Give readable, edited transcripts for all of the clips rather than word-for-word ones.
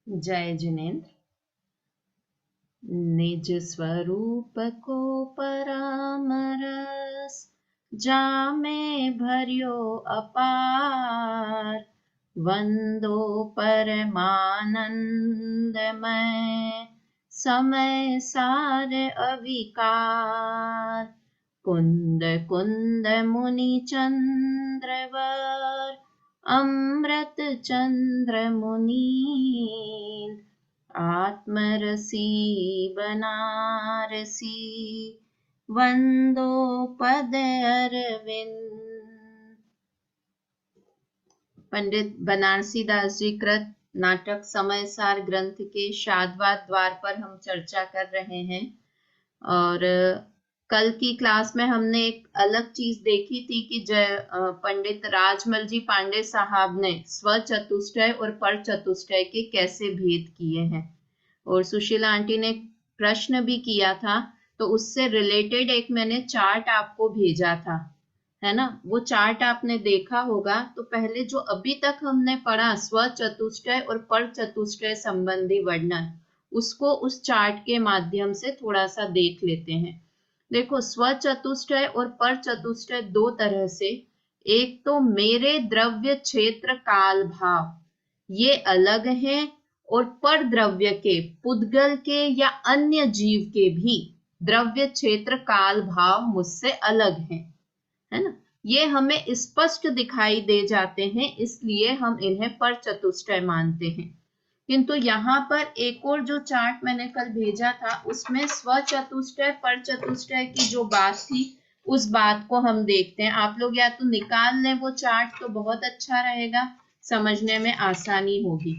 जय जिनेन्द्र। निज स्वरूप को परामरस, जामे भर्यो अपार। वंदो परमानंदमय, समय सार अविकार। कुंद कुंद मुनि चंद्रवर, अमृत चंद्र मुनीन्द्र। आत्मरसी बनारसी, वंदो पद अरविंद। पंडित बनारसी दास जी कृत नाटक समय सार ग्रंथ के शाद्वाद द्वार पर हम चर्चा कर रहे हैं। और कल की क्लास में हमने एक अलग चीज देखी थी कि पंडित राजमल जी पांडे साहब ने स्व चतुष्टय और पर चतुष्टय के कैसे भेद किए हैं। और सुशीला आंटी ने प्रश्न भी किया था, तो उससे रिलेटेड एक मैंने चार्ट आपको भेजा था, है ना। वो चार्ट आपने देखा होगा। तो पहले जो अभी तक हमने पढ़ा स्व चतुष्टय और पर चतुष्टय संबंधी वर्णन, उसको उस चार्ट के माध्यम से थोड़ा सा देख लेते हैं। देखो, स्व चतुष्टय और पर चतुष्टय दो तरह से, एक तो मेरे द्रव्य क्षेत्र काल भाव, ये अलग है, और पर द्रव्य के, पुद्गल के या अन्य जीव के भी द्रव्य क्षेत्र काल भाव मुझसे अलग हैं, है ना। ये हमें स्पष्ट दिखाई दे जाते हैं, इसलिए हम इन्हें पर चतुष्टय मानते हैं। किंतु यहाँ पर एक और जो चार्ट मैंने कल भेजा था, उसमें स्व चतुष्टय पर चतुष्टय की जो बात थी, उस बात को हम देखते हैं। आप लोग या तो निकाल लें वो चार्ट, तो बहुत अच्छा रहेगा, समझने में आसानी होगी।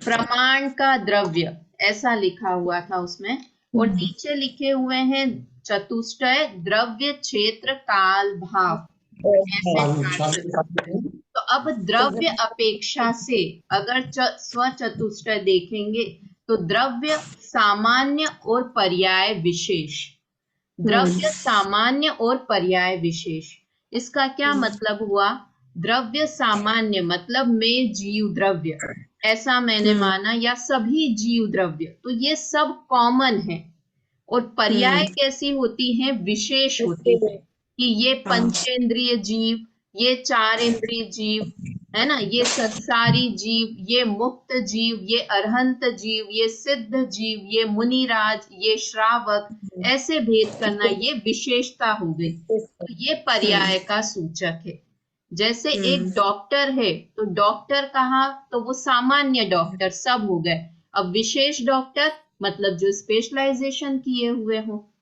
प्रमाण का द्रव्य ऐसा लिखा हुआ था उसमें, और नीचे लिखे हुए हैं चतुष्टय द्रव्य क्षेत्र काल भाव, ऐसे। तो अब द्रव्य अपेक्षा से अगर स्व चतुष्टय देखेंगे, तो द्रव्य सामान्य और पर्याय विशेष, द्रव्य सामान्य और पर्याय विशेष। इसका क्या मतलब हुआ? द्रव्य सामान्य मतलब में जीव द्रव्य, ऐसा मैंने माना, या सभी जीव द्रव्य, तो ये सब कॉमन है। और पर्याय कैसी होती हैं? विशेष होती है, कि ये पंचेंद्रिय जीव, ये चार इंद्रिय जीव, है ना, ये संसारी जीव, ये मुक्त जीव, ये अरहंत जीव, ये सिद्ध जीव, ये मुनिराज, ये श्रावक, ऐसे भेद करना, ये विशेषता हो गई। तो ये पर्याय का सूचक है। जैसे एक डॉक्टर है, तो डॉक्टर कहा तो वो सामान्य डॉक्टर सब हो गए। अब विशेष डॉक्टर मतलब जो स्पेशलाइजेशन किए हुए हो,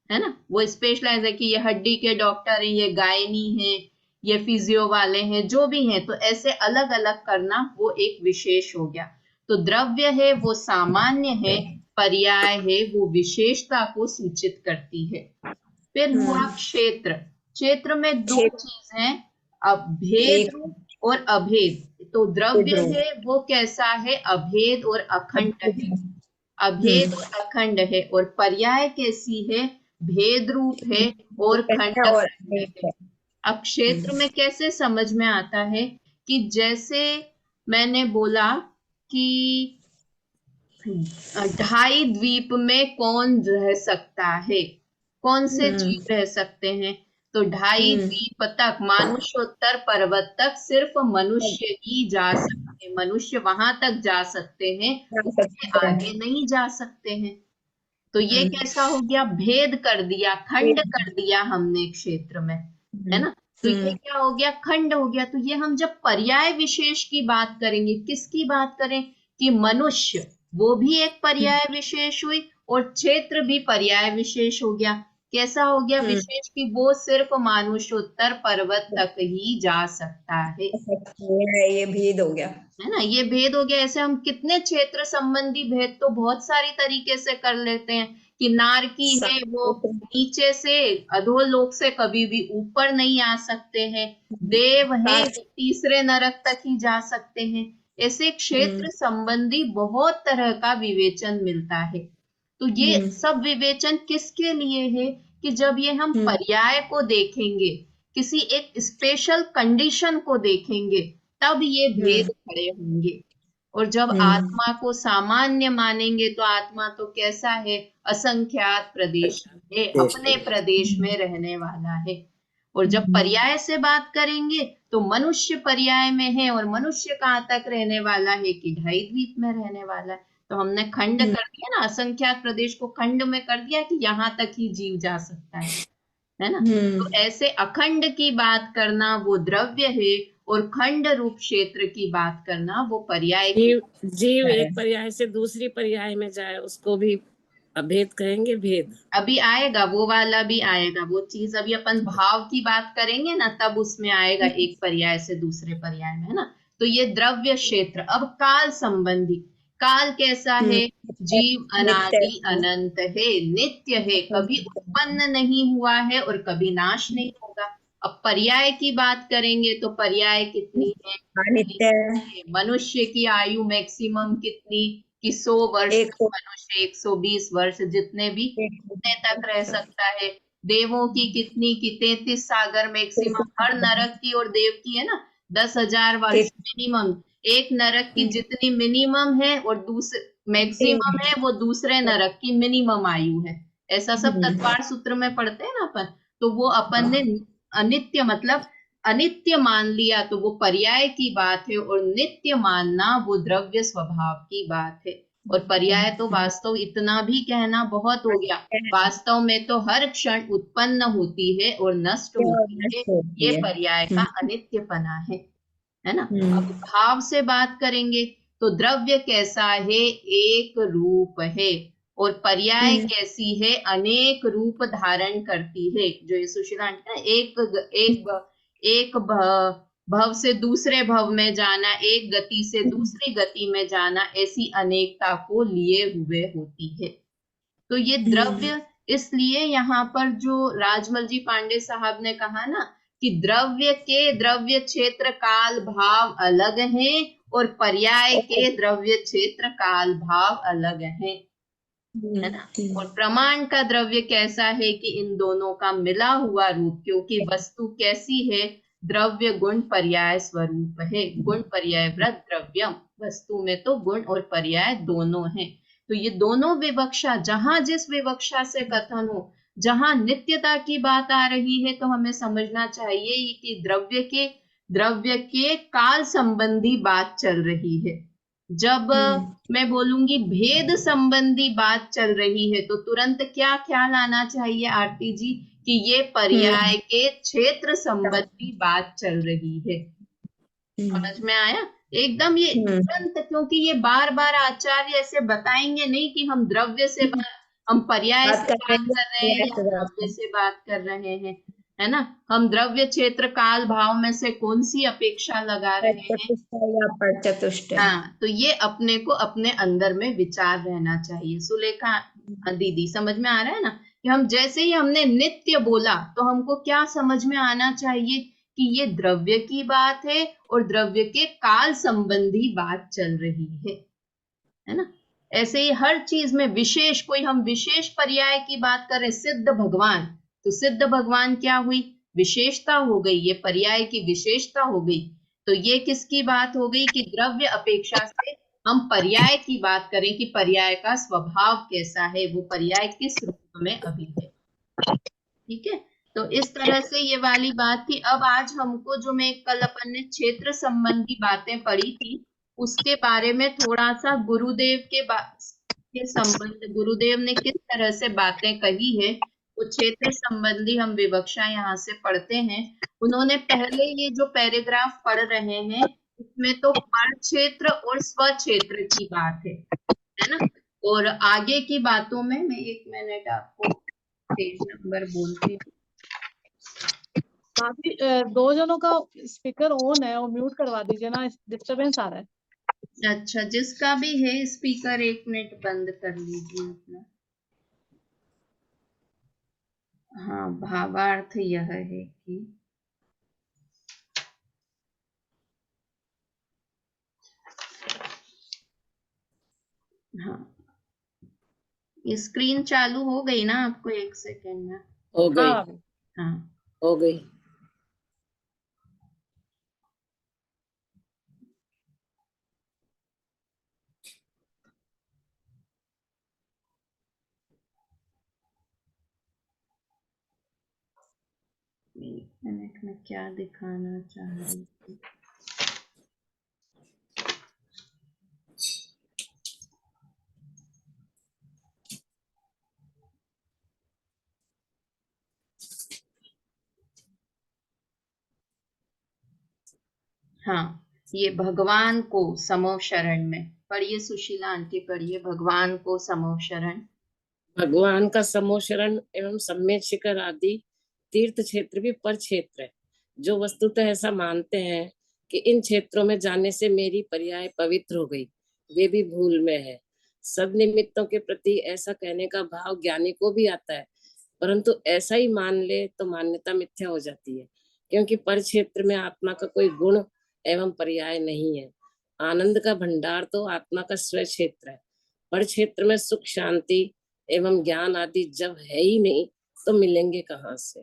है ना, वो स्पेशलाइज है कि ये हड्डी के डॉक्टर है, ये गायनी है, ये फिजियो वाले हैं, जो भी हैं, तो ऐसे अलग अलग करना, वो एक विशेष हो गया। तो द्रव्य है वो सामान्य है, पर्याय है वो विशेषता को सूचित करती है। फिर हुआ क्षेत्र। क्षेत्र में दो चीज हैं, भेद रूप और अभेद। तो द्रव्य है वो कैसा है? अभेद और अखंड है, अभेद और अखंड है। और पर्याय कैसी है? भेद रूप है और खंड है। अब क्षेत्र में कैसे समझ में आता है? कि जैसे मैंने बोला कि 2.5 द्वीप में कौन रह सकता है, कौन से जीव रह सकते हैं? तो 2.5 द्वीप तक, मानुष्योत्तर पर्वत तक सिर्फ मनुष्य ही जा सकते, मनुष्य वहां तक जा सकते हैं, उससे आगे नहीं जा सकते हैं। तो ये कैसा हो गया? भेद कर दिया, खंड कर दिया हमने क्षेत्र में, है ना। तो ये क्या हो गया? खंड हो गया। तो ये हम जब पर्याय विशेष की बात करेंगे, किसकी बात करें? कि मनुष्य, वो भी एक पर्याय विशेष हुई, और क्षेत्र भी पर्याय विशेष हो गया। कैसा हो गया विशेष? की वो सिर्फ मानुषोत्तर पर्वत तक ही जा सकता है, ये भेद हो गया, है ना, ये भेद हो गया। ऐसे हम कितने क्षेत्र संबंधी भेद तो बहुत सारी तरीके से कर लेते हैं, कि नारकी है वो नीचे से अधोलोक से कभी भी ऊपर नहीं आ सकते हैं, देव है वो तीसरे नरक तक ही जा सकते हैं। ऐसे क्षेत्र संबंधी बहुत तरह का विवेचन मिलता है। तो ये सब विवेचन किसके लिए है? कि जब ये हम पर्याय को देखेंगे, किसी एक स्पेशल कंडीशन को देखेंगे, तब ये भेद खड़े होंगे। और जब आत्मा को सामान्य मानेंगे तो आत्मा तो कैसा है, असंख्यात प्रदेश है, अपने प्रदेश में रहने वाला है। और जब पर्याय से बात करेंगे तो मनुष्य पर्याय में है, और मनुष्य कहाँ तक रहने वाला है कि 2.5 द्वीप में रहने वाला है। तो हमने खंड कर दिया ना, असंख्यात प्रदेश को खंड में कर दिया कि यहाँ तक ही जीव जा सकता है ना। तो ऐसे अखंड की बात करना वो द्रव्य है, और खंड रूप क्षेत्र की बात करना वो पर्याय जीव एक पर्याय से दूसरी पर्याय में जाए उसको भी अभेद कहेंगे। भेद अभी आएगा, वो वाला भी आएगा, वो चीज अभी अपन भाव की बात करेंगे ना, तब उसमें आएगा एक पर्याय से दूसरे पर्याय में, है ना। तो ये द्रव्य क्षेत्र। अब काल संबंधी, काल कैसा है, जीव अनादि अनंत है, नित्य है, कभी उत्पन्न नहीं हुआ है और कभी नाश नहीं होगा। अब पर्याय की बात करेंगे तो पर्याय कितनी है, मनुष्य की आयु मैक्सिमम कितनी, कि 100 वर्ष मनुष्य 120 वर्ष जितने भी तक रह सकता है। देवों की कितनी, की 33 सागर मैक्सिमम, हर नरक की और देव की है ना 10,000 वर्ष मिनिमम। एक नरक की जितनी मिनिमम है और दूसरे मैक्सिमम है, वो दूसरे नरक की मिनिमम आयु है। ऐसा सब तत्पार सूत्र में पढ़ते हैं ना अपन। तो वो अपन ने अनित्य मतलब अनित्य मान लिया, तो वो पर्याय की बात है, और नित्य मानना वो द्रव्य स्वभाव की बात है। और पर्याय तो वास्तव इतना भी कहना बहुत हो गया, वास्तव में तो हर क्षण उत्पन्न होती है और नष्ट होती है, ये पर्याय का अनित्यपना है ना। अब भाव से बात करेंगे तो द्रव्य कैसा है, एक रूप है, और पर्याय कैसी है, अनेक रूप धारण करती है। जो ये सुशीला एक भव से दूसरे भव में जाना, एक गति से दूसरी गति में जाना, ऐसी अनेकता को लिए हुए होती है। तो ये द्रव्य, इसलिए यहाँ पर जो राजमल जी पांडे साहब ने कहा ना कि द्रव्य के द्रव्य क्षेत्र काल भाव अलग हैं, और पर्याय के द्रव्य क्षेत्र काल भाव अलग हैं, है ना। और प्रमाण का द्रव्य कैसा है कि इन दोनों का मिला हुआ रूप, क्योंकि वस्तु कैसी है, द्रव्य गुण पर्याय स्वरूप है, गुण पर्याय व्रत द्रव्यम, वस्तु में तो गुण और पर्याय दोनों हैं। तो ये दोनों विवक्षा, जहां जिस विवक्षा से कथन हो, जहां नित्यता की बात आ रही है, तो हमें समझना चाहिए कि द्रव्य के काल संबंधी बात चल रही है। जब मैं बोलूंगी भेद संबंधी बात चल रही है, तो तुरंत क्या ख्याल आना चाहिए आरती जी, कि ये पर्याय के क्षेत्र संबंधी बात चल रही है। समझ में आया एकदम ये तुरंत, क्योंकि ये बार बार आचार्य ऐसे बताएंगे नहीं कि हम द्रव्य से हम पर्याय से बात कर रहे हैं या द्रव्य से बात कर रहे हैं, है ना। हम द्रव्य क्षेत्र काल भाव में से कौन सी अपेक्षा लगा रहे हैं। हाँ, तो ये अपने को अपने अंदर में विचार रहना चाहिए। सुलेखा दीदी समझ में आ रहा है ना, कि हम जैसे ही हमने नित्य बोला तो हमको क्या समझ में आना चाहिए कि ये द्रव्य की बात है और द्रव्य के काल संबंधी बात चल रही है ना। ऐसे ही हर चीज में विशेष, कोई हम विशेष पर्याय की बात करें, सिद्ध भगवान, तो सिद्ध भगवान क्या हुई, विशेषता हो गई, ये पर्याय की विशेषता हो गई। तो ये किसकी बात हो गई कि द्रव्य अपेक्षा से हम पर्याय की बात करें कि पर्याय का स्वभाव कैसा है, वो पर्याय किस रूप में अभी है। ठीक है, तो इस तरह से ये वाली बात थी। अब आज हमको जो मैं कल अपन ने क्षेत्र संबंधी बातें पढ़ी थी, उसके बारे में थोड़ा सा गुरुदेव के संबंध, गुरुदेव ने किस तरह से बातें कही है, वो क्षेत्र संबंधी हम विवक्षा यहाँ से पढ़ते हैं। उन्होंने पहले ये जो पैराग्राफ पढ़ रहे हैं, इसमें तो पर क्षेत्र और स्व क्षेत्र की बात है ना। और आगे की बातों में मैं 1 मिनट आपको पेज नंबर बोलती हूँ। काफी 2 जनों का स्पीकर ऑन है और म्यूट करवा दीजिए ना, डिस्टरबेंस आ रहा है। अच्छा, जिसका भी है स्पीकर 1 मिनट बंद कर लीजिए अपना। हाँ, भावार्थ यह है कि हाँ, ये स्क्रीन चालू हो गई ना आपको, 1 सेकेंड में हो गई। हाँ हो गई। एक मिनट में क्या दिखाना चाह रही थी। हाँ, ये भगवान को समो शरण में पढ़िए, सुशीला आंटी पढ़िए, भगवान को समो शरण। भगवान का समो शरण एवं सम्यक शिखर आदि तीर्थ क्षेत्र भी पर क्षेत्र है, जो वस्तुतः ऐसा मानते हैं कि इन क्षेत्रों में जाने से मेरी पर्याय पवित्र हो गई, वे भी भूल में है। सदनिमित्तों के प्रति ऐसा कहने का भाव ज्ञानी को भी आता है, परंतु ऐसा ही मान ले तो मान्यता मिथ्या हो जाती है, क्योंकि पर क्षेत्र में आत्मा का कोई गुण एवं पर्याय नहीं है। आनंद का भंडार तो आत्मा का स्व क्षेत्र है। पर क्षेत्र में सुख शांति एवं ज्ञान आदि जब है ही नहीं तो मिलेंगे कहाँ से,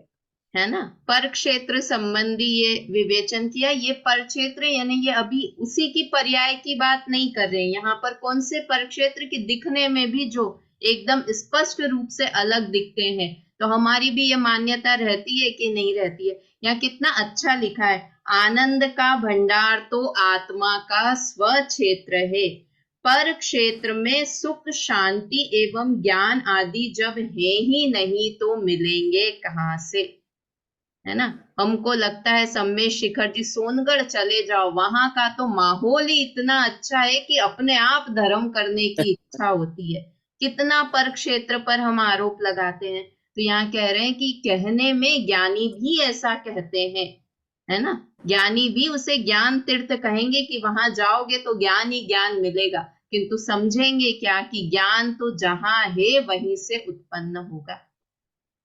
है ना। पर क्षेत्र संबंधी ये विवेचन किया। ये पर क्षेत्र यानी ये अभी उसी की पर्याय की बात नहीं कर रहे हैं। यहाँ पर कौन से पर क्षेत्र की दिखने में भी जो एकदम स्पष्ट रूप से अलग दिखते हैं, तो हमारी भी ये मान्यता रहती है कि नहीं रहती है। यहाँ कितना अच्छा लिखा है, आनंद का भंडार तो आत्मा का स्व क्षेत्र है, पर क्षेत्र में सुख शांति एवं ज्ञान आदि जब है ही नहीं तो मिलेंगे कहाँ से, है ना। हमको लगता है सम्मेद शिखर जी सोनगढ़ चले जाओ, वहां का तो माहौल ही इतना अच्छा है कि अपने आप धर्म करने की इच्छा होती है। कितना पर क्षेत्र पर हम आरोप लगाते हैं। तो यहाँ कह रहे हैं कि कहने में ज्ञानी भी ऐसा कहते हैं, है ना। ज्ञानी भी उसे ज्ञान तीर्थ कहेंगे कि वहां जाओगे तो ज्ञान ही ज्ञान मिलेगा, किंतु समझेंगे क्या कि ज्ञान तो जहां है वहीं से उत्पन्न होगा,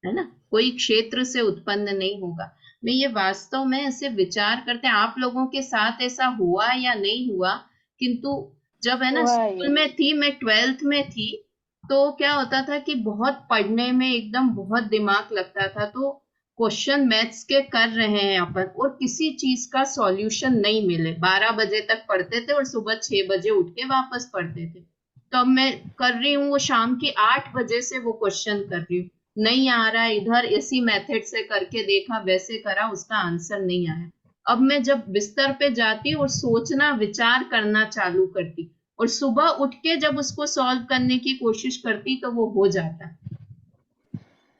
है ना, कोई क्षेत्र से उत्पन्न नहीं होगा। मैं ये वास्तव में ऐसे विचार करते हैं, आप लोगों के साथ ऐसा हुआ या नहीं हुआ, किंतु जब है ना स्कूल में थी, मैं 12th में थी, तो क्या होता था कि बहुत पढ़ने में एकदम बहुत दिमाग लगता था। तो क्वेश्चन मैथ्स के कर रहे हैं अपन और किसी चीज का सॉल्यूशन नहीं मिले, 12 बजे तक पढ़ते थे और सुबह 6 बजे उठ के वापस पढ़ते थे। तो अब मैं कर रही हूँ वो शाम की 8 बजे से वो क्वेश्चन कर रही हूँ, नहीं आ रहा है, इधर इसी मेथड से करके देखा, वैसे करा, उसका आंसर नहीं आया। अब मैं जब बिस्तर पे जाती और सोचना विचार करना चालू करती और सुबह उठ के जब उसको सॉल्व करने की कोशिश करती तो वो हो जाता।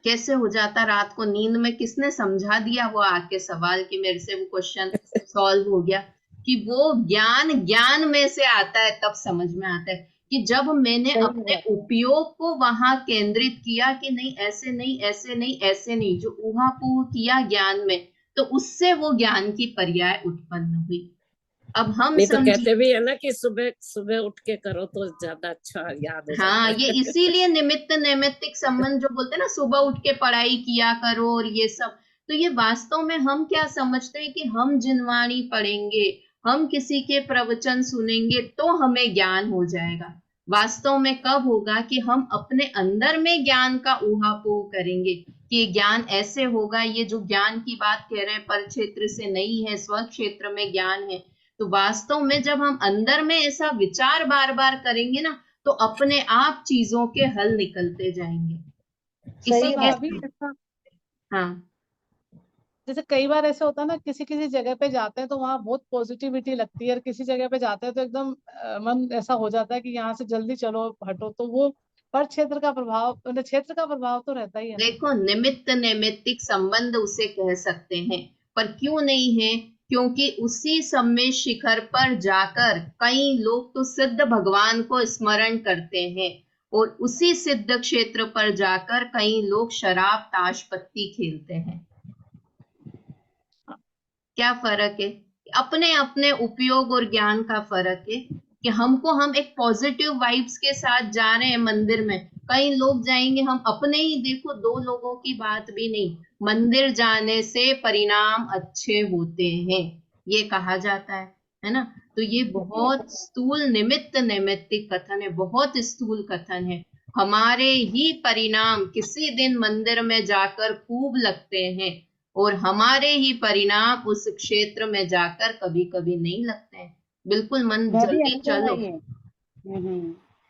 कैसे हो जाता? रात को नींद में किसने समझा दिया वो आके सवाल कि मेरे से वो क्वेश्चन सॉल्व हो गया। कि वो ज्ञान में से आता है, तब समझ में आता है कि जब मैंने अपने उपयोग को वहां केंद्रित किया कि नहीं ऐसे नहीं ऐसे नहीं ऐसे नहीं, जो ऊहापोह किया ज्ञान में, तो उससे वो ज्ञान की पर्याय उत्पन्न हुई। अब हम नहीं तो कहते भी है ना कि सुबह सुबह उठ के करो तो ज्यादा अच्छा याद हो जाता हाँ, है। ये इसीलिए निमित्त नैमित्तिक संबंध जो बोलते हैं ना, सुबह उठ के पढ़ाई किया करो और ये सब। तो ये वास्तव में हम क्या समझते हैं कि हम जिनवाणी पढ़ेंगे, हम किसी के प्रवचन सुनेंगे तो हमें ज्ञान हो जाएगा। वास्तव में कब होगा कि हम अपने अंदर में ज्ञान का ऊहापोह करेंगे कि ज्ञान ऐसे होगा। ये जो ज्ञान की बात कह रहे हैं पर क्षेत्र से नहीं है, स्व क्षेत्र में ज्ञान है। तो वास्तव में जब हम अंदर में ऐसा विचार बार बार करेंगे ना, तो अपने आप चीजों के हल निकलते जाएंगे। सही भाभी ऐसा, हाँ, जैसे कई बार ऐसा होता है ना, किसी किसी जगह पे जाते हैं तो वहां बहुत पॉजिटिविटी लगती है, और किसी जगह पे जाते हैं तो एकदम मन ऐसा हो जाता है कि यहाँ से जल्दी चलो हटो। तो वो पर क्षेत्र का प्रभाव, क्षेत्र का प्रभाव तो रहता ही है ना। देखो निमित्त नैमित्तिक संबंध उसे कह सकते हैं, पर क्यों नहीं है? क्योंकि उसी सम्मेद शिखर पर जाकर कई लोग तो सिद्ध भगवान को स्मरण करते हैं, और उसी सिद्ध क्षेत्र पर जाकर कई लोग शराब ताश पत्ती खेलते हैं। क्या फर्क है? अपने अपने उपयोग और ज्ञान का फर्क है कि हम एक पॉजिटिव वाइब्स के साथ जा रहे हैं मंदिर में। कई लोग जाएंगे, हम अपने ही देखो, 2 लोगों की बात भी नहीं, मंदिर जाने से परिणाम अच्छे होते हैं ये कहा जाता है ना। तो ये बहुत स्थूल निमित्त नैमित्तिक कथन है, बहुत स्थूल कथन है। हमारे ही परिणाम किसी दिन मंदिर में जाकर खूब लगते हैं और हमारे ही परिणाम उस क्षेत्र में जाकर कभी कभी नहीं लगते हैं। बिल्कुल मन जल्दी चलो, है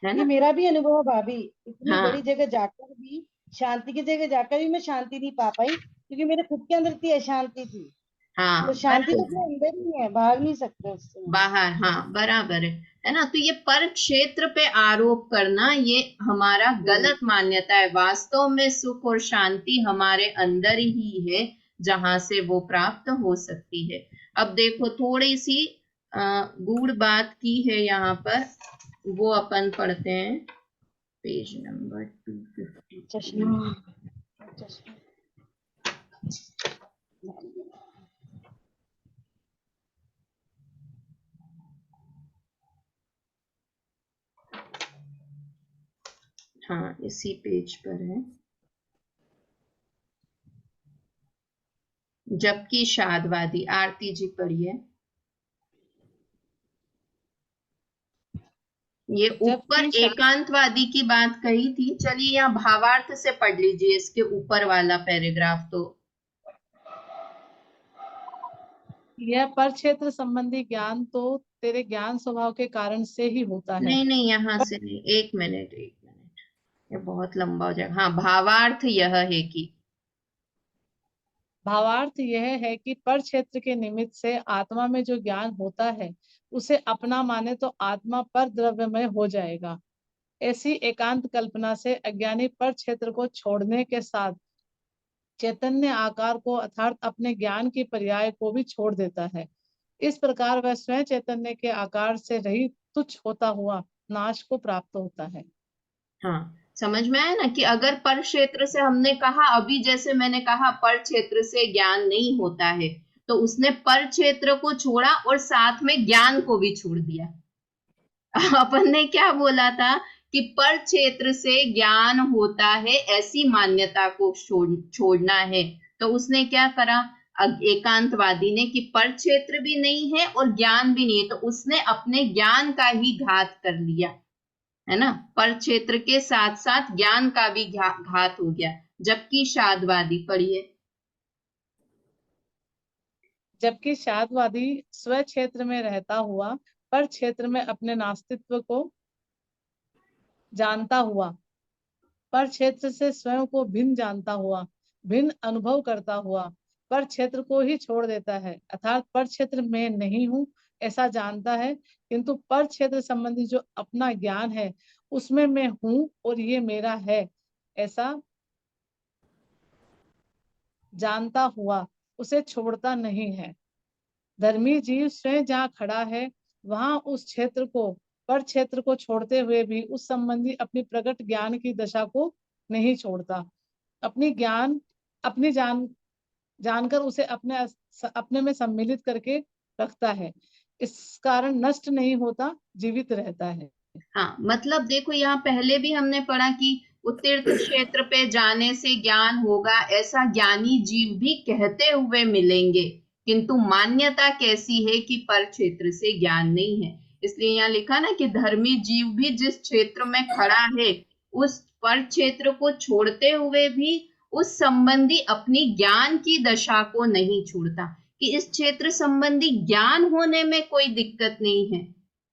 ये ना। मेरा भी अनुभव है भाभी। इतनी हाँ, बड़ी जगह जाकर भी, शांति की जगह जाकर भी मैं शांति नहीं पा पाई। क्योंकि मेरे खुद के अंदर इतनी अशांति थी। हाँ तो शांति तो बराबर। अपने अंदर ही है, बाहर नहीं सकते उससे। बाहर, हाँ बराबर है ना। तो ये पर क्षेत्र पे आरोप करना ये हमारा गलत मान्यता है। वास्तव में सुख और शांति हमारे अंदर ही है, जहां से वो प्राप्त हो सकती है। अब देखो थोड़ी सी गूढ़ बात की है यहाँ पर, वो अपन पढ़ते हैं पेज नंबर 250। चश्मा हाँ इसी पेज पर है। जबकि शादवादी, आरती जी पढ़िए। ये ऊपर जबकि एकांतवादी की बात कही थी। चलिए यहाँ भावार्थ से पढ़ लीजिए इसके ऊपर वाला पैराग्राफ। तो यह पर क्षेत्र संबंधी ज्ञान तो तेरे ज्ञान स्वभाव के कारण से ही होता है। नहीं यहाँ से नहीं, एक मिनट, ये बहुत लंबा हो जाएगा। हाँ भावार्थ यह है कि, भावार्थ यह है कि पर क्षेत्र के निमित्त से आत्मा में जो ज्ञान होता है उसे अपना माने तो आत्मा पर द्रव्यमय हो जाएगा। ऐसी एकांत कल्पना से अज्ञानी पर क्षेत्र को छोड़ने के साथ चैतन्य आकार को अर्थात अपने ज्ञान की पर्याय को भी छोड़ देता है। इस प्रकार वह स्वयं चैतन्य के आकार से रहित तुच्छ होता हुआ नाश को प्राप्त होता है। हाँ समझ में आया ना कि अगर पर क्षेत्र से हमने कहा, अभी जैसे मैंने कहा पर क्षेत्र से ज्ञान नहीं होता है, तो उसने पर क्षेत्र को छोड़ा और साथ में ज्ञान को भी छोड़ दिया। अपन ने क्या बोला था कि पर क्षेत्र से ज्ञान होता है, ऐसी मान्यता को छोड़ना है। तो उसने क्या करा, एकांतवादी ने, कि पर क्षेत्र भी नहीं है और ज्ञान भी नहीं है, तो उसने अपने ज्ञान का ही घात कर लिया, है ना। पर क्षेत्र के साथ साथ ज्ञान का भी घात हो गया। जबकि शादवादी पढ़िए। जबकि शादवादी स्व क्षेत्र में रहता हुआ पर क्षेत्र में अपने नास्तित्व को जानता हुआ, पर क्षेत्र से स्वयं को भिन्न जानता हुआ, भिन्न अनुभव करता हुआ पर क्षेत्र को ही छोड़ देता है, अर्थात पर क्षेत्र में नहीं हूँ ऐसा जानता है, किंतु पर क्षेत्र संबंधी जो अपना ज्ञान है उसमें मैं हूँ और ये मेरा है ऐसा जानता हुआ उसे छोड़ता नहीं है। धर्मी जीव स्वयं जहाँ खड़ा है वहां उस क्षेत्र को, पर क्षेत्र को छोड़ते हुए भी उस संबंधी अपनी प्रकट ज्ञान की दशा को नहीं छोड़ता। अपनी जानकर उसे अपने में सम्मिलित करके रखता है। इस कारण नष्ट नहीं होता, जीवित रहता है। हाँ मतलब देखो यहाँ पहले भी हमने पढ़ा कि उत्तीर्थ क्षेत्र पे जाने से ज्ञान होगा, ऐसा ज्ञानी जीव भी कहते हुए मिलेंगे, किंतु मान्यता कैसी है कि पर क्षेत्र से ज्ञान नहीं है। इसलिए यहाँ लिखा ना कि धर्मी जीव भी जिस क्षेत्र में खड़ा है उस पर क्षेत्र को छोड़ते हुए भी उस संबंधी अपनी ज्ञान की दशा को नहीं छोड़ता, कि इस क्षेत्र संबंधी ज्ञान होने में कोई दिक्कत नहीं है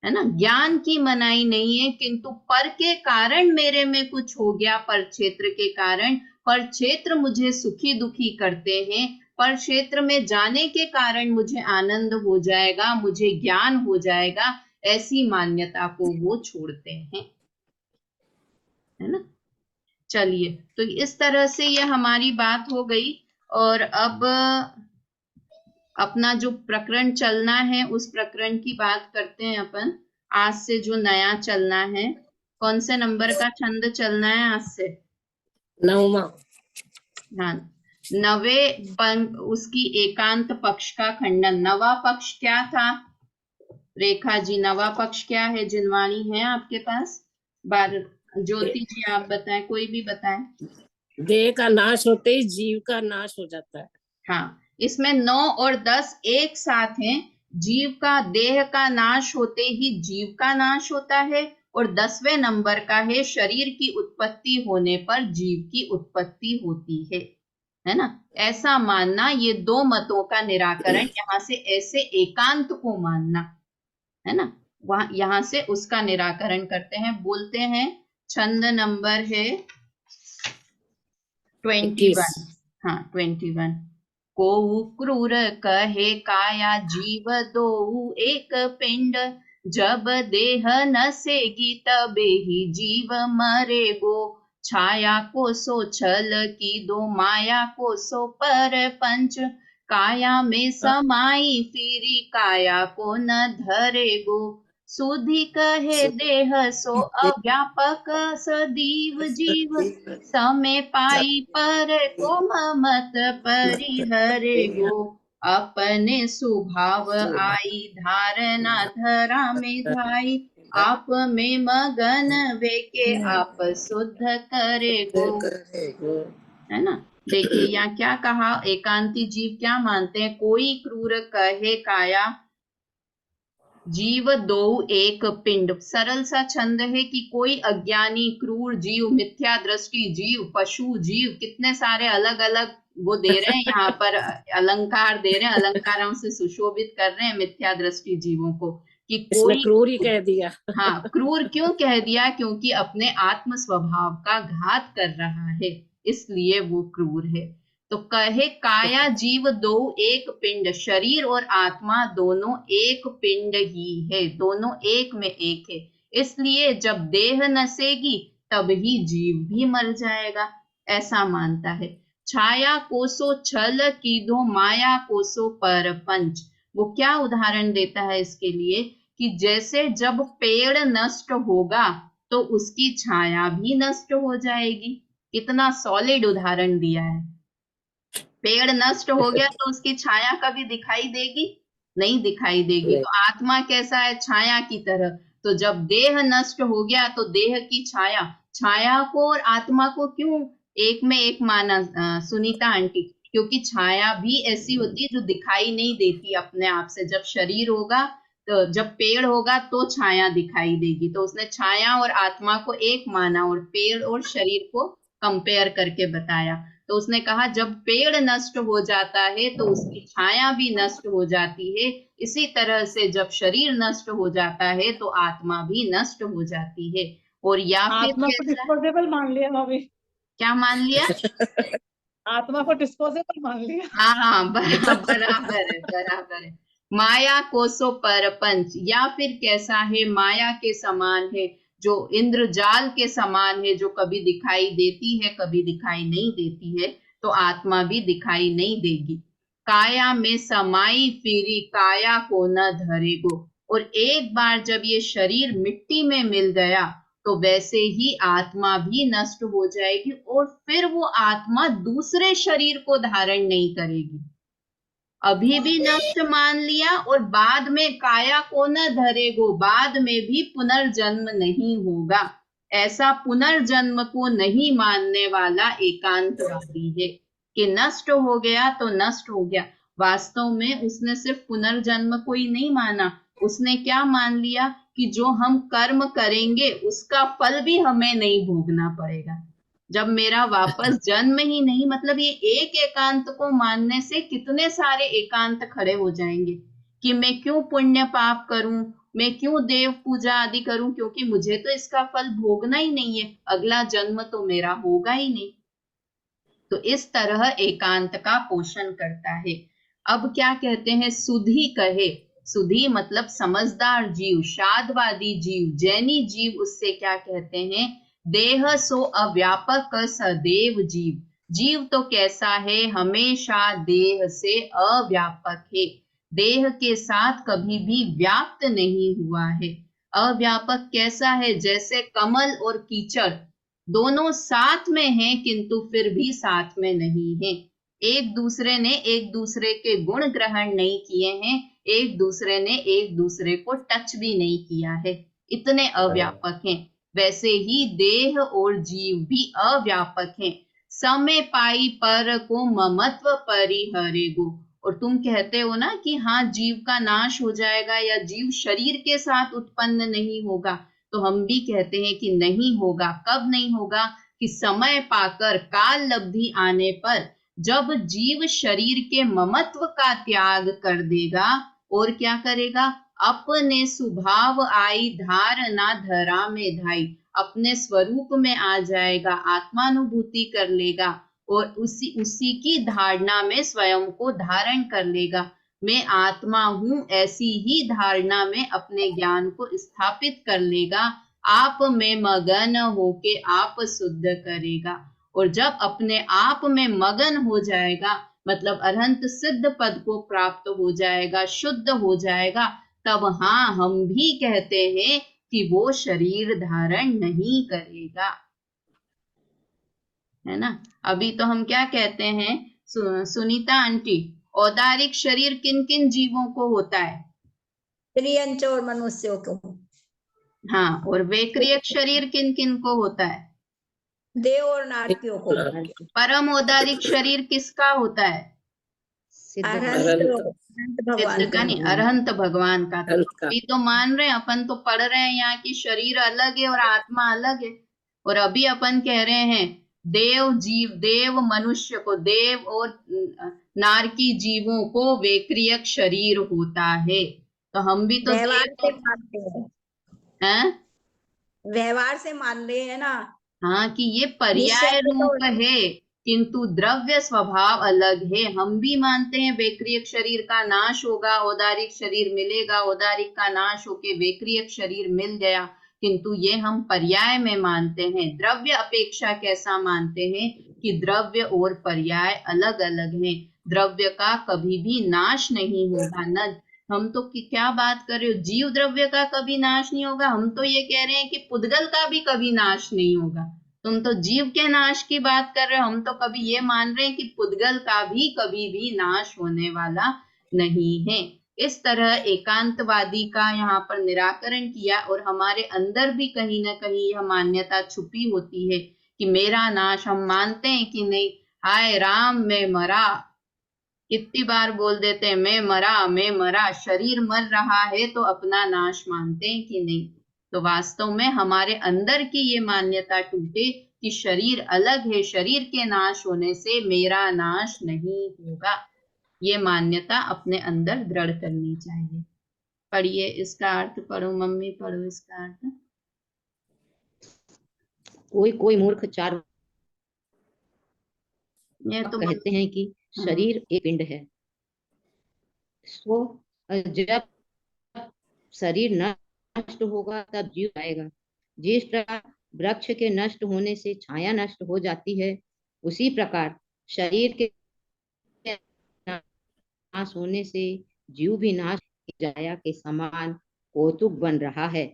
ना, ज्ञान की मनाही नहीं है, किंतु पर के कारण मेरे में कुछ हो गया, पर क्षेत्र के कारण, पर क्षेत्र मुझे सुखी दुखी करते हैं, पर क्षेत्र में जाने के कारण मुझे आनंद हो जाएगा, मुझे ज्ञान हो जाएगा, ऐसी मान्यता को वो छोड़ते हैं, है ना। चलिए तो इस तरह से ये हमारी बात हो गई। और अब अपना जो प्रकरण चलना है उस प्रकरण की बात करते हैं अपन। आज से जो नया चलना है, कौन से नंबर का छंद चलना है आज से? 9वां। हाँ, उसकी एकांत पक्ष का खंडन। नवा पक्ष क्या था रेखा जी? नवा पक्ष क्या है? जिनवाणी है आपके पास? ज्योति जी आप बताएं, कोई भी बताएं। देह का नाश होते ही जीव का नाश हो जाता है। हाँ, इसमें 9 और 10 एक साथ हैं। जीव का, देह का नाश होते ही जीव का नाश होता है, और 10वें नंबर का है शरीर की उत्पत्ति होने पर जीव की उत्पत्ति होती है ना। ऐसा मानना, ये दो मतों का निराकरण, यहाँ से ऐसे एकांत को मानना, है ना। वहां यहां से उसका निराकरण करते हैं। बोलते हैं छंद नंबर है 21। हाँ 21। को क्रूर कहे काया जीव दो एक पिंड, जब देह नसेगी तबे ही जीव मरेगो। छाया को सो छल की दो माया को सो पर पंच, काया में समाई फिरी काया को न धरेगो। सुधि कहे देह सो अव्यापक सदीव जीव, समय पाई पर को ममत परिहरे गो। अपने स्वभाव आई धारणा धरा में धाई, आप में मगन वे के आप शुद्ध करे गो। है ना। देखिए यहाँ क्या कहा, एकांती जीव क्या मानते हैं, कोई क्रूर कहे काया जीव दो एक पिंड। सरल सा छंद है कि कोई अज्ञानी क्रूर जीव, मिथ्या दृष्टि जीव, पशु जीव, कितने सारे अलग अलग वो दे रहे हैं यहाँ पर अलंकार दे रहे हैं, अलंकारों से सुशोभित कर रहे हैं मिथ्या दृष्टि जीवों को कि कोई क्रूर ही कह दिया। हाँ क्रूर क्यों कह दिया, क्योंकि अपने आत्म स्वभाव का घात कर रहा है, इसलिए वो क्रूर है। तो कहे काया जीव दो एक पिंड, शरीर और आत्मा दोनों एक पिंड ही है, दोनों एक में एक है, इसलिए जब देह नसेगी तब ही जीव भी मर जाएगा, ऐसा मानता है। छाया कोसो छल कीधो माया कोसो परपंच। वो क्या उदाहरण देता है इसके लिए कि जैसे जब पेड़ नष्ट होगा तो उसकी छाया भी नष्ट हो जाएगी। कितना सॉलिड उदाहरण दिया है। पेड़ नष्ट हो गया तो उसकी छाया कभी दिखाई देगी? नहीं दिखाई देगी। तो आत्मा कैसा है? छाया की तरह। तो जब देह नष्ट हो गया तो देह की छाया, छाया को और आत्मा को क्यों एक में एक माना सुनीता आंटी? क्योंकि छाया भी ऐसी होती है जो दिखाई नहीं देती अपने आप से। जब शरीर होगा तो जब पेड़ होगा तो छाया दिखाई देगी। तो उसने छाया और आत्मा को एक माना और पेड़ और शरीर को कंपेयर करके बताया। तो उसने कहा जब पेड़ नष्ट हो जाता है तो उसकी छाया भी नष्ट हो जाती है, इसी तरह से जब शरीर नष्ट हो जाता है तो आत्मा भी नष्ट हो जाती है। और या फिर आत्मा को डिस्पोजेबल मान लिया भाभी। क्या मान लिया? आत्मा को डिस्पोजेबल मान लिया। हाँ बराबर है। माया कोसो परपंच, या फिर कैसा है? माया के समान है, जो इंद्रजाल के समान है, जो कभी दिखाई देती है कभी दिखाई नहीं देती है। तो आत्मा भी दिखाई नहीं देगी। काया में समाई फिरी काया को न धरेगो। और एक बार जब ये शरीर मिट्टी में मिल गया तो वैसे ही आत्मा भी नष्ट हो जाएगी और फिर वो आत्मा दूसरे शरीर को धारण नहीं करेगी। अभी भी नष्ट मान लिया और बाद में काया को न धरेगो, बाद में भी पुनर्जन्म नहीं होगा। ऐसा पुनर्जन्म को नहीं मानने वाला एकांतवादी है कि नष्ट हो गया तो नष्ट हो गया। वास्तव में उसने सिर्फ पुनर्जन्म को ही नहीं माना, उसने क्या मान लिया कि जो हम कर्म करेंगे उसका फल भी हमें नहीं भोगना पड़ेगा। जब मेरा वापस जन्म ही नहीं, मतलब ये एक एकांत को मानने से कितने सारे एकांत खड़े हो जाएंगे कि मैं क्यों पुण्य पाप करूं, मैं क्यों देव पूजा आदि करूं, क्योंकि मुझे तो इसका फल भोगना ही नहीं है, अगला जन्म तो मेरा होगा ही नहीं। तो इस तरह एकांत का पोषण करता है। अब क्या कहते हैं? सुधी कहे, सुधी मतलब समझदार जीव, शादवादी जीव, जैनी जीव, उससे क्या कहते हैं? देह सो अव्यापक सदैव जीव। जीव तो कैसा है? हमेशा देह से अव्यापक है, देह के साथ कभी भी व्याप्त नहीं हुआ है। अव्यापक कैसा है? जैसे कमल और कीचड़ दोनों साथ में हैं किंतु फिर भी साथ में नहीं है। एक दूसरे ने एक दूसरे के गुण ग्रहण नहीं किए हैं, एक दूसरे ने एक दूसरे को टच भी नहीं किया है, इतने अव्यापक हैं। वैसे ही देह और जीव भी अव्यापक हैं। समय पाई पर को ममत्व परिहरेगो। और तुम कहते हो ना कि हाँ जीव का नाश हो जाएगा या जीव शरीर के साथ उत्पन्न नहीं होगा, तो हम भी कहते हैं कि नहीं होगा। कब नहीं होगा? कि समय पाकर, काल लब्धि आने पर, जब जीव शरीर के ममत्व का त्याग कर देगा और क्या करेगा? अपने स्वभाव आई धारणा धरा में धाई, अपने स्वरूप में आ जाएगा, आत्मानुभूति कर लेगा और उसी की धारणा में स्वयं को धारण कर लेगा। मैं आत्मा हूं ऐसी ही धारणा में अपने ज्ञान को स्थापित कर लेगा। आप में मगन होके आप शुद्ध करेगा। और जब अपने आप में मगन हो जाएगा, मतलब अरहंत सिद्ध पद को प्राप्त हो जाएगा, शुद्ध हो जाएगा, तब हाँ हम भी कहते हैं कि वो शरीर धारण नहीं करेगा, है ना। अभी तो हम क्या कहते हैं सुनीता आंटी, औदारिक शरीर किन किन जीवों को होता है? त्रियंच और मनुष्यों को। हाँ, और वैक्रियक शरीर किन किन को होता है? देव और नारकियों को। परम औदारिक शरीर किसका होता है? अरहंत भगवान सिद्ध का नहीं, अरहंत भगवान का। तो अभी तो मान रहे हैं, अपन तो पढ़ रहे हैं यहाँ की शरीर अलग है और आत्मा अलग है। और अभी अपन कह रहे हैं देव जीव, देव मनुष्य को, देव और नारकी जीवों को वैक्रियक शरीर होता है। तो हम भी तो व्यवहार से मानते हैं, व्यवहार से मान रहे हैं ना। हाँ, कि ये पर्याय रूप है, किंतु द्रव्य स्वभाव अलग है। हम भी मानते हैं वैक्रियक शरीर का नाश होगा, औदारिक शरीर मिलेगा, औदारिक का नाश होके वैक्रियक शरीर मिल गया, किंतु ये हम पर्याय में मानते हैं। द्रव्य अपेक्षा कैसा मानते हैं कि द्रव्य और पर्याय अलग अलग हैं। द्रव्य का कभी भी नाश नहीं होगा। न हम तो क्या बात कर रहे हो, जीव द्रव्य का कभी नाश नहीं होगा। हम तो ये कह रहे हैं कि पुद्गल का भी कभी नाश नहीं होगा। तुम तो जीव के नाश की बात कर रहे हो, हम तो कभी ये मान रहे हैं कि पुद्गल का भी कभी भी नाश होने वाला नहीं है। इस तरह एकांतवादी का यहाँ पर निराकरण किया। और हमारे अंदर भी कहीं ना कहीं यह मान्यता छुपी होती है कि मेरा नाश, हम मानते हैं कि नहीं, हाय राम मैं मरा, कितनी बार बोल देते हैं मैं मरा। शरीर मर रहा है तो अपना नाश मानते हैं कि नहीं? तो वास्तव में हमारे अंदर की ये मान्यता टूटे कि शरीर अलग है, शरीर के नाश होने से मेरा नाश नहीं होगा। ये मान्यता अपने अंदर दृढ़ करनी चाहिए। पढ़िए इसका अर्थ, पढ़ो मम्मी, पढ़ो इसका अर्थ। कोई मूर्ख चार ये तो कहते हैं कि शरीर एक पिंड है। सो जब शरीर नष्ट होगा तब जीव आएगा। जिस प्रकार वृक्ष के नष्ट होने से छाया नष्ट हो जाती है, उसी प्रकार शरीर के नाश होने से जीव भी नाश जाया के समान कौतुक बन रहा है।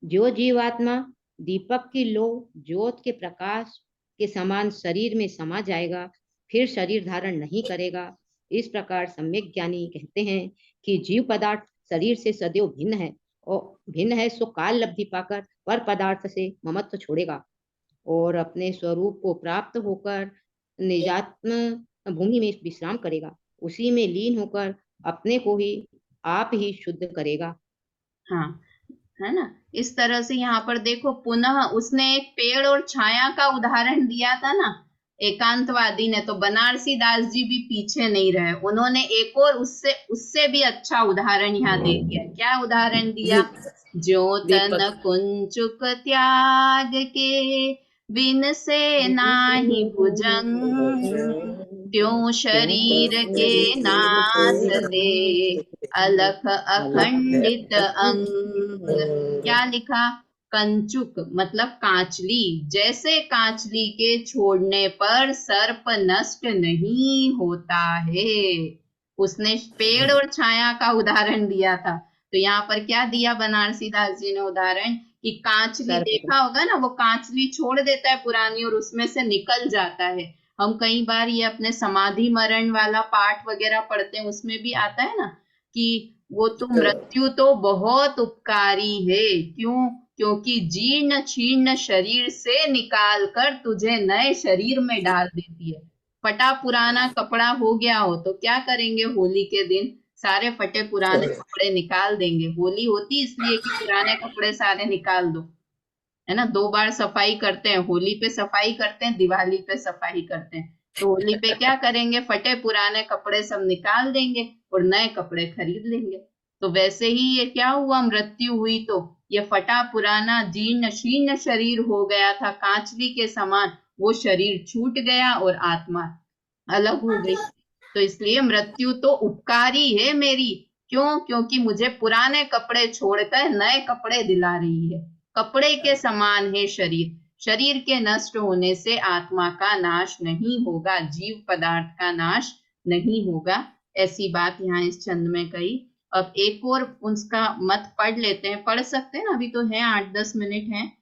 जो जीवात्मा दीपक की लो ज्योत के प्रकाश के समान शरीर में समा जाएगा, फिर शरीर धारण नहीं करेगा। इस प्रकार सम्यक ज्ञानी कहते हैं कि जीव पदार्थ शरीर से सदैव भिन्न है, और भिन्न है सो काल लब्धि पाकर पर पदार्थ से ममत्व छोड़ेगा और अपने स्वरूप को प्राप्त होकर निजात्म भूमि में विश्राम करेगा। उसी में लीन होकर अपने को ही आप ही शुद्ध करेगा। हाँ, है ना। इस तरह से यहाँ पर देखो, पुनः उसने एक पेड़ और छाया का उदाहरण दिया था ना एकांतवादी ने, तो बनारसी दास जी भी पीछे नहीं रहे। उन्होंने एक और उससे भी अच्छा उदाहरण यहाँ दे दिया। क्या उदाहरण दिया? जो तन कुंचुक त्याग के बिन से नाही भुजंग, त्यों शरीर के नास दे अलख अखंडित अंग। क्या लिखा? कंचुक मतलब कांचली। जैसे कांचली के छोड़ने पर सर्प नष्ट नहीं होता है। उसने पेड़ और छाया का उदाहरण दिया था। तो यहाँ पर क्या दिया बनारसी दास जी ने उदाहरण कि कांचली, देखा होगा ना, वो कांचली छोड़ देता है पुरानी और उसमें से निकल जाता है। हम कई बार ये अपने समाधि मरण वाला पाठ वगैरह पढ़ते हैं, उसमें भी आता है ना कि वो तो मृत्यु तो बहुत उपकारी है। क्यों? क्योंकि जीर्ण छीर्ण शरीर से निकाल कर तुझे नए शरीर में डाल देती है। फटा पुराना कपड़ा हो गया हो तो क्या करेंगे? होली के दिन सारे फटे पुराने कपड़े निकाल देंगे। होली होती इसलिए कि पुराने कपड़े सारे निकाल दो, है ना। 2 बार सफाई करते हैं, होली पे सफाई करते हैं, दिवाली पे सफाई करते हैं। तो होली पे क्या करेंगे? फटे पुराने कपड़े सब निकाल देंगे और नए कपड़े खरीद लेंगे। तो वैसे ही ये क्या हुआ? मृत्यु हुई तो ये फटा पुराना जीर्ण शीर्ण शरीर हो गया था कांचली के समान, वो शरीर छूट गया और आत्मा अलग हो गई। तो इसलिए मृत्यु तो उपकारी है मेरी। क्यों? क्योंकि मुझे पुराने कपड़े छोड़कर नए कपड़े दिला रही है। कपड़े के समान है शरीर। शरीर के नष्ट होने से आत्मा का नाश नहीं होगा, जीव पदार्थ का नाश नहीं होगा, ऐसी बात यहाँ इस छंद में कही। अब एक और उसका मत पढ़ लेते हैं, पढ़ सकते हैं ना, अभी तो है 8-10 मिनट हैं।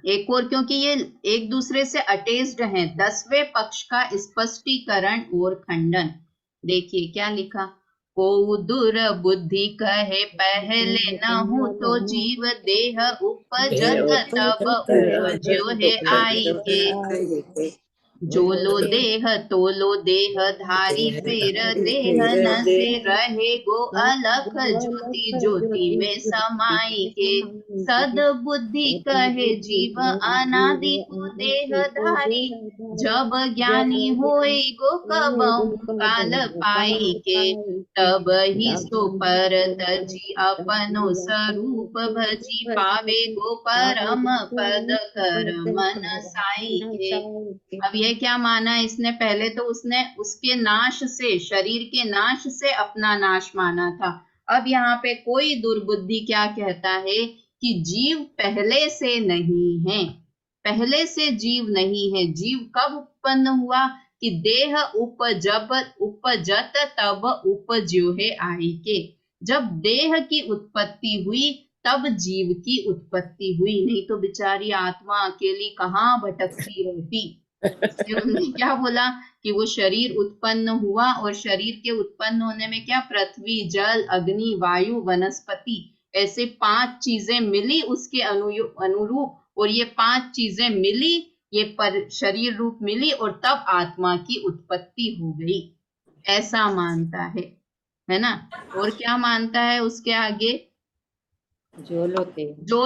एक और, क्योंकि ये एक दूसरे से अटैच्ड हैं। 10वें पक्ष का स्पष्टीकरण और खंडन। देखिए क्या लिखा। को दुर्बुद्धि कहे पहले न हो तो जीव देह उपजत तब उपज्यो है आई के। जो लो देह तो लो देह धारी फिर देह न से रहे गो अलख ज्योति ज्योति में समाई के। सद बुद्धि कहे जीव अनादि को देह धारी जब ज्ञानी होए गो कब काल पाई के। तब ही सो पर तजी अपनो स्वरूप भजी पावे गो परम पद कर मन साई के। अब ये क्या माना इसने? पहले तो उसने उसके नाश से, शरीर के नाश से अपना नाश माना था। अब यहाँ पे कोई दुर्बुद्धि क्या कहता है कि जीव पहले से नहीं है, पहले से जीव नहीं है। जीव कब उत्पन्न हुआ कि देह उपजत तब उपज्यो है आई के। जब देह की उत्पत्ति हुई तब जीव की उत्पत्ति हुई, नहीं तो बेचारी आत्मा अकेली कहाँ भटकती रहती। उन्होंने क्या बोला कि वो शरीर उत्पन्न हुआ और शरीर के उत्पन्न होने में क्या, पृथ्वी, जल, अग्नि, वायु, वनस्पति, ऐसे 5 चीजें मिली उसके अनुरूप, और ये 5 चीजें मिली, ये शरीर रूप मिली और तब आत्मा की उत्पत्ति हो गई, ऐसा मानता है ना। और क्या मानता है उसके आगे? जो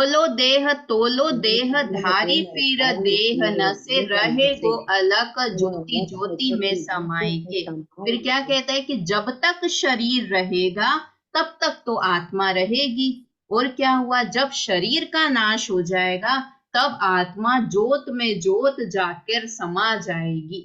लो देह तोलो देह धारी फिर देह न से रहे गो अलग ज्योति ज्योति में समाई के। फिर क्या कहता है कि जब तक शरीर रहेगा तब तक तो आत्मा रहेगी। और क्या हुआ? जब शरीर का नाश हो जाएगा तब आत्मा ज्योत में ज्योत जाकर समा जाएगी।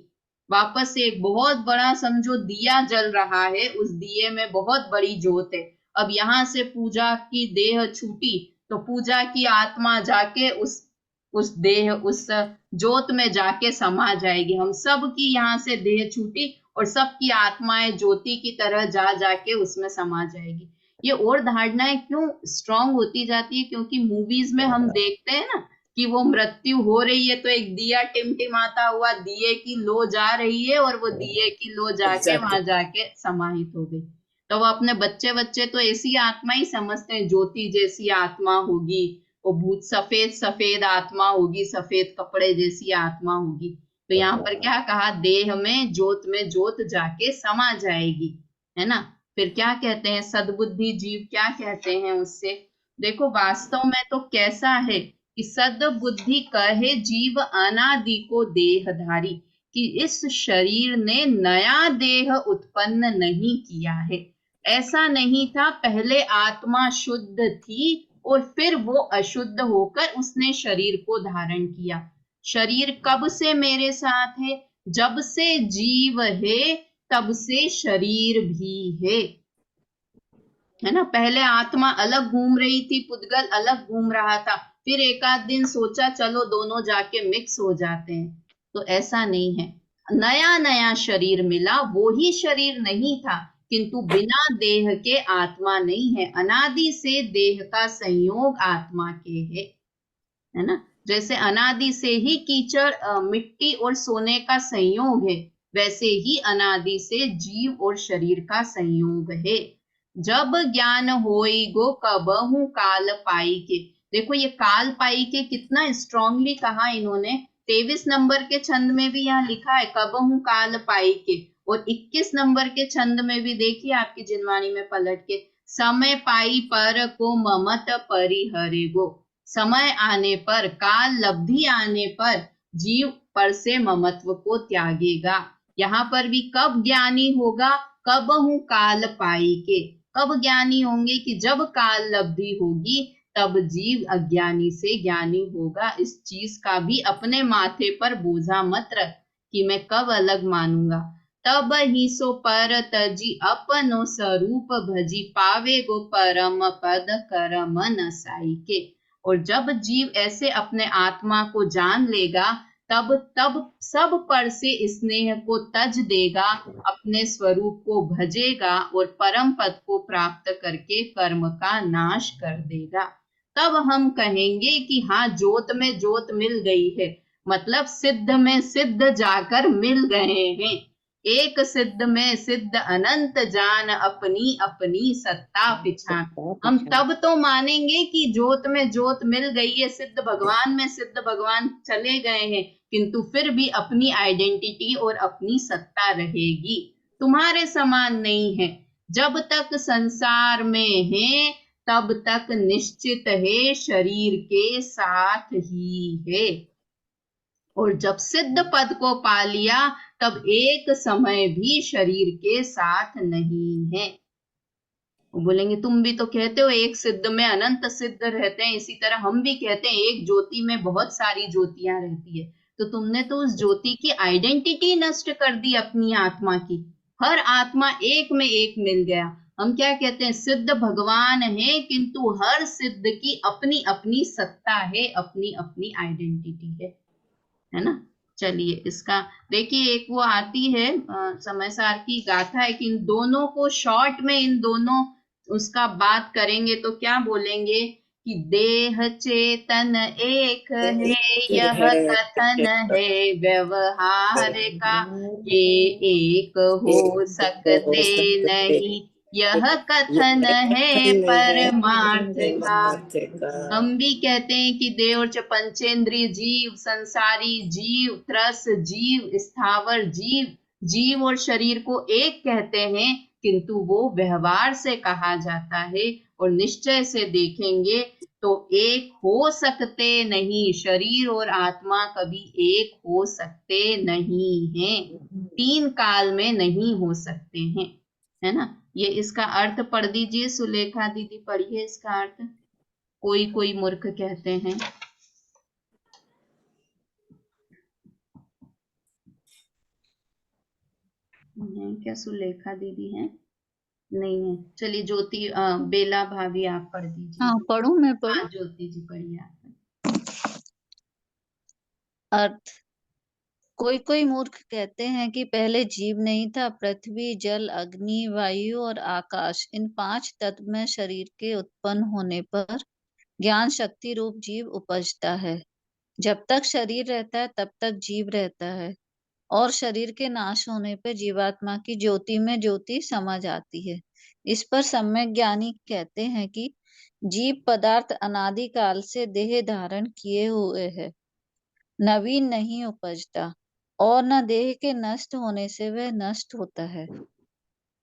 वापस एक बहुत बड़ा, समझो दिया जल रहा है, उस दिए में बहुत बड़ी ज्योत है। अब यहाँ से पूजा की देह छूटी तो पूजा की आत्मा जाके उस देह, उस ज्योत में जाके समा जाएगी। हम सब की यहाँ से देह छूटी और सबकी आत्माएं ज्योति की तरह जा जाके उसमें समा जाएगी। ये और धारणाएं क्यों स्ट्रांग होती जाती है? क्योंकि मूवीज में हम देखते हैं ना कि वो मृत्यु हो रही है तो एक दिया टिमटिमाता हुआ दिए की लो जा रही है और वो दिए की लो जाके वहां जाके समाहित हो गई। तो वो अपने बच्चे तो ऐसी आत्मा ही समझते हैं, ज्योति जैसी आत्मा होगी, वो भूत सफेद आत्मा होगी, सफेद कपड़े जैसी आत्मा होगी। तो यहाँ पर क्या कहा? देह में ज्योत जाके समा जाएगी, है ना। फिर क्या कहते हैं सद्बुद्धि जीव, क्या कहते हैं उससे? देखो वास्तव में तो कैसा है कि सद्बुद्धि कहे जीव अनादि को देहधारी, कि इस शरीर ने नया देह उत्पन्न नहीं किया है। ऐसा नहीं था, पहले आत्मा शुद्ध थी और फिर वो अशुद्ध होकर उसने शरीर को धारण किया। शरीर कब से मेरे साथ है? जब से जीव है तब से शरीर भी है ना। पहले आत्मा अलग घूम रही थी, पुद्गल अलग घूम रहा था, फिर एक आध दिन सोचा चलो दोनों जाके मिक्स हो जाते हैं। तो ऐसा नहीं है, नया नया शरीर मिला, वो ही शरीर नहीं था, किंतु बिना देह के आत्मा नहीं है। अनादि से देह का संयोग आत्मा के है ना। जैसे अनादि से ही कीचड़, मिट्टी और सोने का संयोग है, वैसे ही अनादि से जीव और शरीर का संयोग है। जब ज्ञान होई गो कबहु काल पाई के। देखो ये काल पाई के कितना स्ट्रांगली कहा इन्होंने। 23 नंबर के छंद में भी यहाँ लिखा है कबहु काल पाई के, और 21 नंबर के छंद में भी देखिए आपकी जिनवाणी में पलट के, समय पाई पर को ममत परिहरे गो। समय आने पर, काल लब्धि आने पर जीव पर से ममत्व को त्यागेगा। यहाँ पर भी कब ज्ञानी होगा? कबहु काल पाई के। कब ज्ञानी होंगे? कि जब काल लब्धि होगी तब जीव अज्ञानी से ज्ञानी होगा। इस चीज का भी अपने माथे पर बोझा मत रख कि मैं कब अलग मानूंगा। तब ही सो पर तजी अपनो स्वरूप भजी, पावे गो परम पद कर मन साई के। और जब जीव ऐसे अपने आत्मा को जान लेगा, तब तब सब पर से स्नेह को तज देगा, अपने स्वरूप को भजेगा और परम पद को प्राप्त करके कर्म का नाश कर देगा। तब हम कहेंगे कि हाँ, जोत में जोत मिल गई है, मतलब सिद्ध में सिद्ध जाकर मिल गए हैं। एक सिद्ध में सिद्ध अनंत जान, अपनी अपनी सत्ता पिछान। हम तब तो मानेंगे कि जोत में जोत मिल गई है, सिद्ध भगवान में सिद्ध भगवान चले गए हैं, किंतु फिर भी अपनी आइडेंटिटी और अपनी सत्ता रहेगी। तुम्हारे समान नहीं है। जब तक संसार में है, तब तक निश्चित है शरीर के साथ ही है। और जब सिद्ध पद को पा लिया, तब एक समय भी शरीर के साथ नहीं है। वो बोलेंगे तुम भी तो कहते हो एक सिद्ध में अनंत सिद्ध रहते हैं, इसी तरह हम भी कहते हैं एक ज्योति में बहुत सारी ज्योतियां रहती है। तो तुमने तो उस ज्योति की आइडेंटिटी नष्ट कर दी अपनी आत्मा की। हर आत्मा एक में एक मिल गया। हम क्या कहते हैं, सिद्ध भगवान है, किंतु हर सिद्ध की अपनी अपनी सत्ता है, अपनी अपनी आइडेंटिटी है ना। चलिए इसका देखिए, एक वो आती है समय सार की गाथा है कि इन दोनों को शॉर्ट में, इन दोनों उसका बात करेंगे तो क्या बोलेंगे कि देह चेतन एक है, यह कथन है व्यवहार का, ये एक हो सकते नहीं, यह कथन है परमार्थ का। हम भी कहते हैं कि देह और पंचेंद्रिय जीव, संसारी जीव, त्रस जीव, स्थावर जीव, जीव और शरीर को एक कहते हैं, किंतु वो व्यवहार से कहा जाता है। और निश्चय से देखेंगे तो एक हो सकते नहीं, शरीर और आत्मा कभी एक हो सकते नहीं हैं, तीन काल में नहीं हो सकते हैं, है ना। ये इसका अर्थ पढ़ दीजिए सुलेखा दीदी, पढ़िए इसका अर्थ। कोई कोई मूर्ख कहते हैं। नहीं क्या सुलेखा दीदी है? नहीं है। चलिए ज्योति बेला भाभी आप पढ़ दीजिए। हाँ पढ़ूं, मैं पढ़ूं। हाँ ज्योति जी पढ़िए आप। अर्थ, कोई कोई मूर्ख कहते हैं कि पहले जीव नहीं था। पृथ्वी, जल, अग्नि, वायु और आकाश, इन 5 तत्व में शरीर के उत्पन्न होने पर ज्ञान शक्ति रूप जीव उपजता है। जब तक शरीर रहता है तब तक जीव रहता है, और शरीर के नाश होने पर जीवात्मा की ज्योति में ज्योति समा जाती है। इस पर सम्यक ज्ञानी कहते हैं कि जीव पदार्थ अनादि काल से देह धारण किए हुए है, नवीन नहीं उपजता, और न देह के नष्ट होने से वह नष्ट होता है।